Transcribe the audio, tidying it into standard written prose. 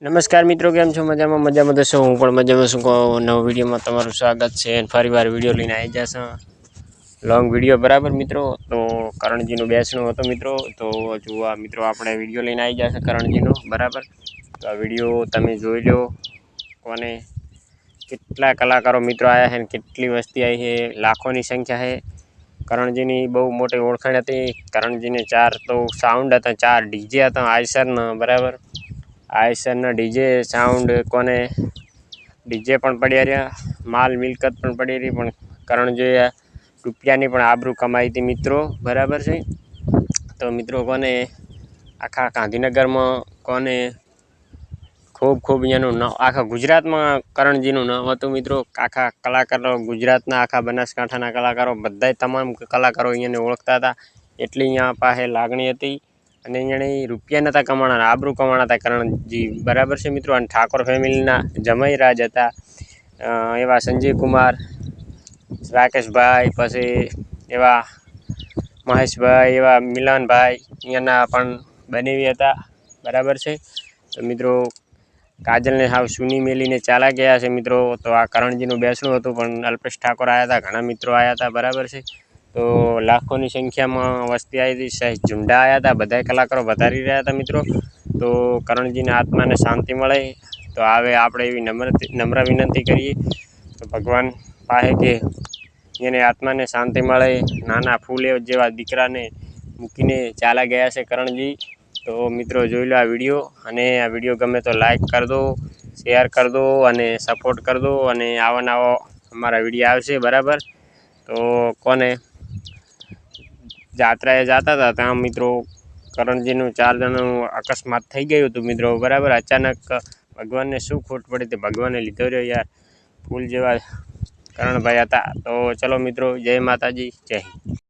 नमस्कार मित्रों, केम छो? मजामां मजामां दशो। हूँ पण मजामां छुं। नव विडियो में तमारुं स्वागत है। फरीवार विडियो लईने आई जशा लॉन्ग विडियो बराबर मित्रों। तो करणजीनुं बेसणुं हतुं मित्रों। तो जुआ मित्रों आपणे विडियो लईने आई जशा करणजीनुं बराबर। तो आ विडियो तमे जोई लो। कोने केटला कलाकारों मित्रों आया है, केटली वस्ती आई है, लाखों की संख्या है। करणजीनी बहु मोटी ओळखाण हती। करणजीने 4 तो साउंड हता, 4 डीजे हता आयसरना बराबर। आयसरना डीजे साउंड कोने डीजे पण पड्या रह्या, माल मिलकत पण पड़ी रही, पण करणजीए रूपियानी पण आबरू कमाई थी मित्रों बराबर है। तो मित्रों कोने आखा गांधीनगर में कोने खूब खूब अँ आखा गुजरात में करणजीनुं नाम हतुं मित्रों। आखा कलाकारों गुजरातना आखा बनासकांठाना कलाकारों बधाय तमाम कलाकारों अहींयाने ओळखता हता। एटली अहींया पासे लागणी हती अने अहींयाने रूपिया नता कमाणा, आबरू कमाणा हता करणजी बराबर है मित्रों। अने ठाकोर फेमिलीना जमाई राज हता एवा संजय कुमार, राकेश भाई, पछी एवा महेश भाई, एवा मिलन भाई अहींयाना पण बनेवी हता बराबर है। तो मित्रों काजल ने हाव सूनी मेली ने चाला गया है मित्रों। तो आ करणजीनुं बेसणुं हतुं पण अल्पेश ठाकोर आया था, घणा मित्रों आया था बराबर है। तो लाखों की संख्या में वस्ती आई थी, सही झुंडा आया था, बधाय कलाकारों वधारी रह्या था मित्रों। तो करणजी ने आत्मा ने शांति मळे तो आवे आपणे एवी नम्र विनंती करीए तो भगवान पाहे के एने आत्मा ने शांति मळे। नाना फूल जेवा दीकरा ने मूकीने चाला गया है करणजी। तो मित्रों जोई लो आ विडियो अने आ विडियो गमे तो लाइक कर दो, शेयर कर दो अने सपोर्ट कर दो। अने आवा नवा अमारा विडियो आवशे बराबर। तो कोने जात्राए जाता था त्यां मित्रों करणजीनुं 4 जणों अकस्मात थई गयुं हतुं मित्रों बराबर। अचानक भगवान ने शुं खोट पड़ी ते भगवाने लीधो रह्यो यार, फूल जेवा करण भाई हता। तो चलो मित्रों, जय माताजी, जय हिंद।